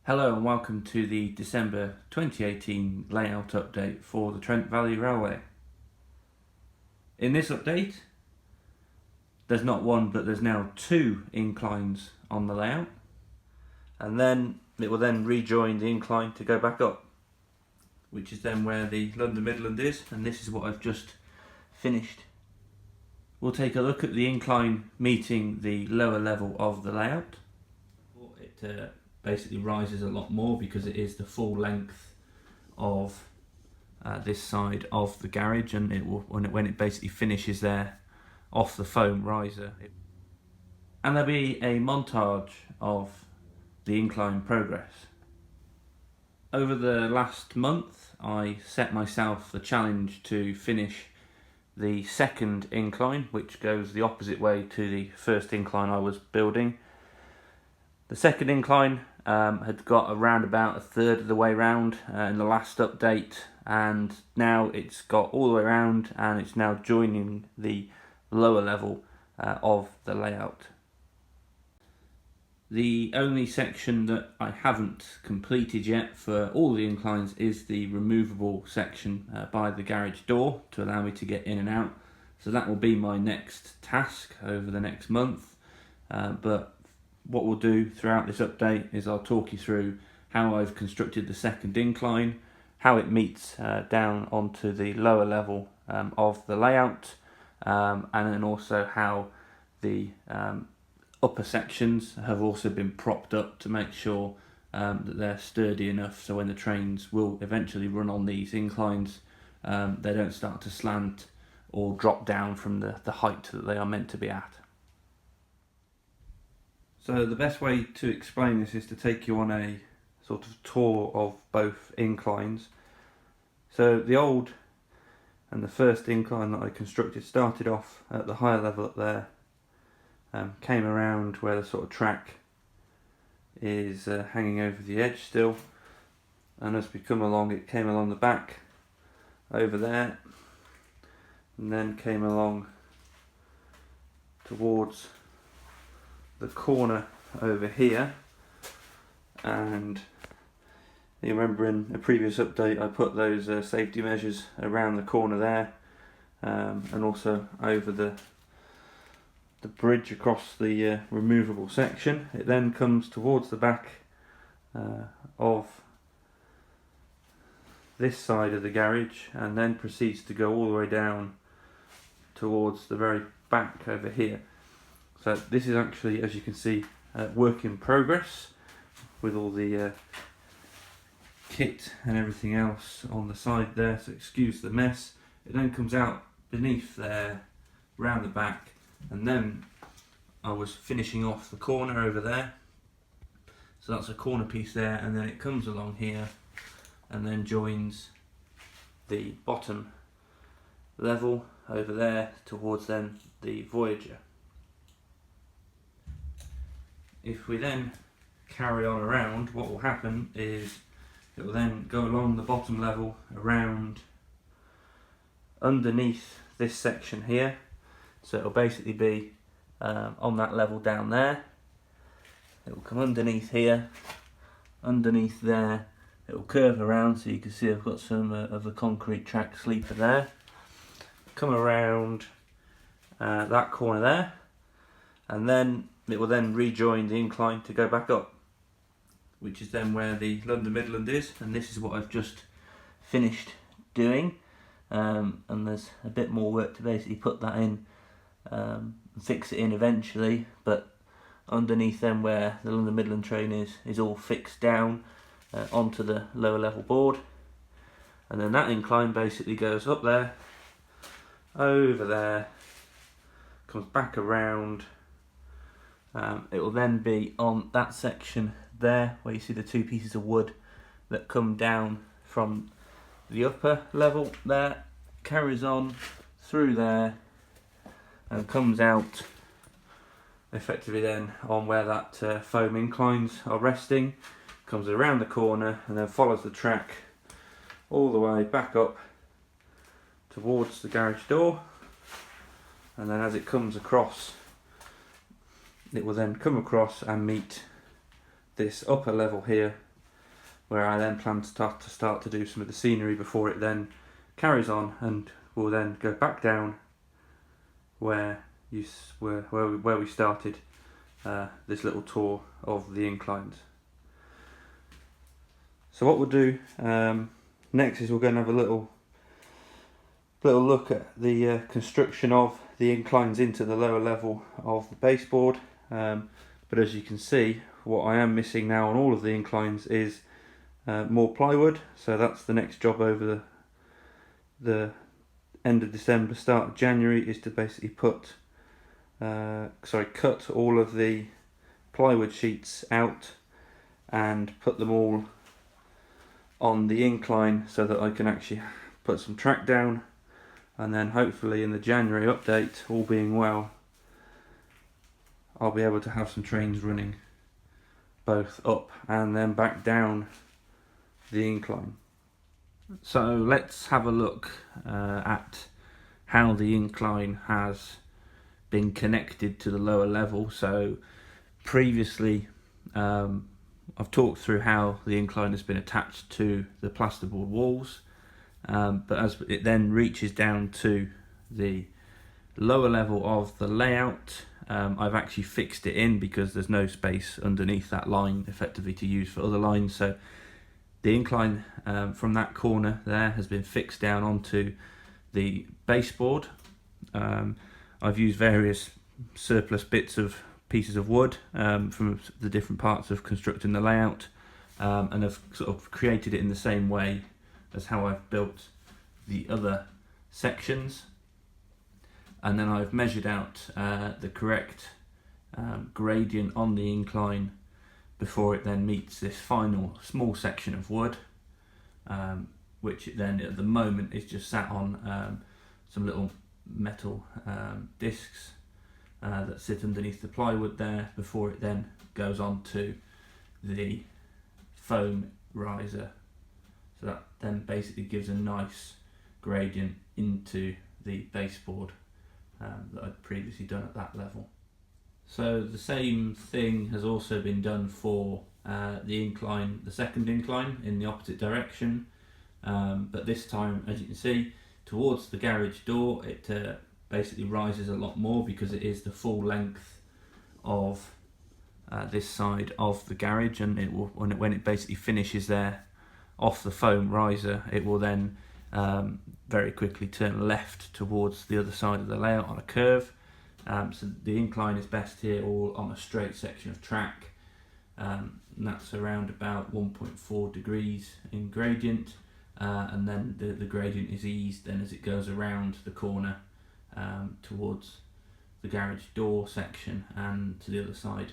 Hello and welcome to the December 2018 layout update for the Trent Valley Railway. In this update, there's not one but there's now two inclines on the layout, and then it will then rejoin the incline to go back up, which is then where the London Midland is, and this is what I've just finished. We'll take a look at the incline meeting the lower level of the layout. It basically rises a lot more because it is the full length of this side of the garage, and it will when it basically finishes there off the foam riser. And there'll be a montage of the incline progress. Over the last month I set myself the challenge to finish the second incline, which goes the opposite way to the first incline I was building. The second incline had got around about a third of the way round in the last update, and now it's got all the way around and it's now joining the lower level of the layout. The only section that I haven't completed yet for all the inclines is the removable section by the garage door to allow me to get in and out. So that will be my next task over the next month, but what we'll do throughout this update is I'll talk you through how I've constructed the second incline, how it meets down onto the lower level of the layout, and then also how the upper sections have also been propped up to make sure that they're sturdy enough so when the trains will eventually run on these inclines, they don't start to slant or drop down from the height that they are meant to be at. So the best way to explain this is to take you on a sort of tour of both inclines. So the old and the first incline that I constructed started off at the higher level up there, came around where the sort of track is hanging over the edge still, and as we come along it came along the back over there and then came along towards the corner over here. And you remember in a previous update I put those safety measures around the corner there, and also over the bridge across the removable section. It then comes towards the back of this side of the garage and then proceeds to go all the way down towards the very back over here. So this is actually, as you can see, work in progress with all the kit and everything else on the side there, so excuse the mess. It then comes out beneath there, round the back, and then I was finishing off the corner over there. So that's a corner piece there, and then it comes along here and then joins the bottom level over there towards then the Voyager. If we then carry on around, what will happen is it will then go along the bottom level around underneath this section here. So it will basically be on that level down there. It will come underneath here, underneath there. It will curve around, so you can see I've got some of the concrete track sleeper there. Come around that corner there, and then it will then rejoin the incline to go back up, which is then where the London Midland is, and this is what I've just finished doing, and there's a bit more work to basically put that in, fix it in eventually, but underneath then where the London Midland train is all fixed down onto the lower level board, and then that incline basically goes up there, over there, comes back around. It will then be on that section there where you see the two pieces of wood that come down from the upper level there, carries on through there and comes out effectively then on where that foam inclines are resting, comes around the corner and then follows the track all the way back up towards the garage door, and then as it comes across it will then come across and meet this upper level here where I then plan to start to do some of the scenery before it then carries on, and we'll then go back down where we started this little tour of the inclines. So what we'll do next is we're going to have a little look at the construction of the inclines into the lower level of the baseboard. But as you can see, what I am missing now on all of the inclines is more plywood. So that's the next job over the end of December, start of January, is to basically cut all of the plywood sheets out and put them all on the incline so that I can actually put some track down, and then hopefully in the January update, all being well, I'll be able to have some trains running both up and then back down the incline. So let's have a look at how the incline has been connected to the lower level. So previously I've talked through how the incline has been attached to the plasterboard walls, but as it then reaches down to the lower level of the layout, I've actually fixed it in because there's no space underneath that line effectively to use for other lines. So the incline from that corner there has been fixed down onto the baseboard. I've used various surplus pieces of wood from the different parts of constructing the layout, and I've sort of created it in the same way as how I've built the other sections. And then I've measured out the correct gradient on the incline before it then meets this final small section of wood, which it then at the moment is just sat on some little metal discs that sit underneath the plywood there, before it then goes on to the foam riser. So that then basically gives a nice gradient into the baseboard that I'd previously done at that level. So the same thing has also been done for the incline, the second incline in the opposite direction, but this time, as you can see, towards the garage door, it basically rises a lot more because it is the full length of this side of the garage, and it will, when it basically finishes there off the foam riser, it will then very quickly turn left towards the other side of the layout on a curve. So the incline is best here all on a straight section of track, and that's around about 1.4 degrees in gradient, and then the gradient is eased then as it goes around the corner towards the garage door section and to the other side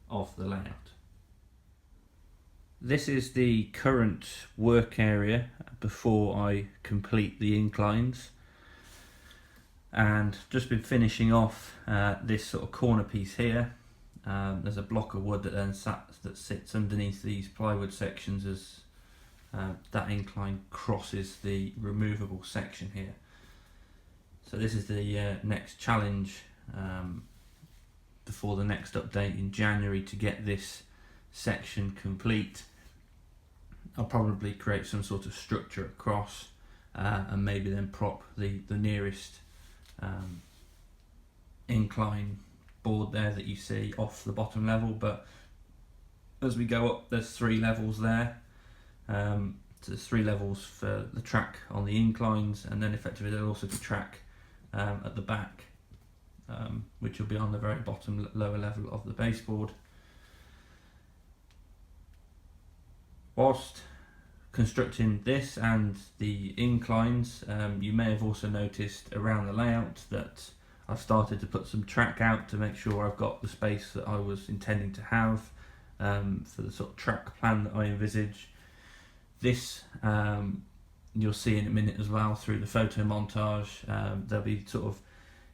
of the layout. This is the current work area before I complete the inclines, and just been finishing off this sort of corner piece here. There's a block of wood that then sits underneath these plywood sections as that incline crosses the removable section here. So this is the next challenge before the next update in January to get this section complete. I'll probably create some sort of structure across and maybe then prop the nearest incline board there that you see off the bottom level. But as we go up, there's 3 levels there. So there's 3 levels for the track on the inclines, and then effectively there'll also be track at the back, which will be on the very bottom lower level of the baseboard. Whilst constructing this and the inclines, you may have also noticed around the layout that I've started to put some track out to make sure I've got the space that I was intending to have for the sort of track plan that I envisage. This you'll see in a minute as well through the photo montage. There'll be sort of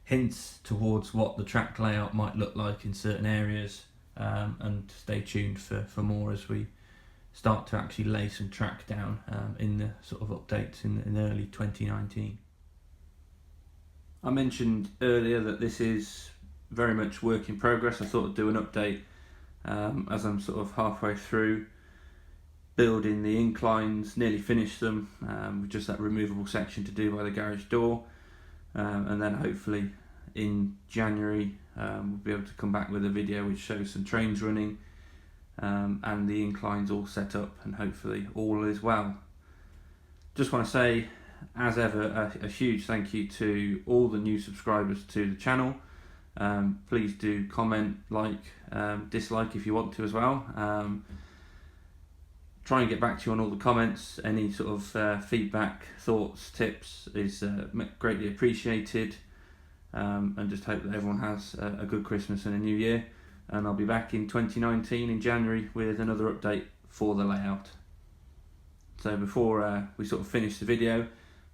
hints towards what the track layout might look like in certain areas, and stay tuned for more as we start to actually lay some track down in the sort of updates in early 2019. I mentioned earlier that this is very much work in progress. I thought I'd do an update as I'm sort of halfway through. building the inclines, nearly finished them, with just that removable section to do by the garage door, and then hopefully in January we'll be able to come back with a video which shows some trains running, and the inclines all set up, and hopefully all is well. Just want to say, as ever, a huge thank you to all the new subscribers to the channel. Please do comment, like, dislike if you want to as well. Try and get back to you on all the comments. Any sort of feedback, thoughts, tips is greatly appreciated, and just hope that everyone has a good Christmas and a new year, and I'll be back in 2019 in January with another update for the layout. So before we sort of finish the video,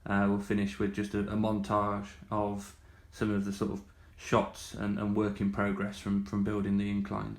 we'll finish with just a montage of some of the sort of shots and work in progress from building the inclines.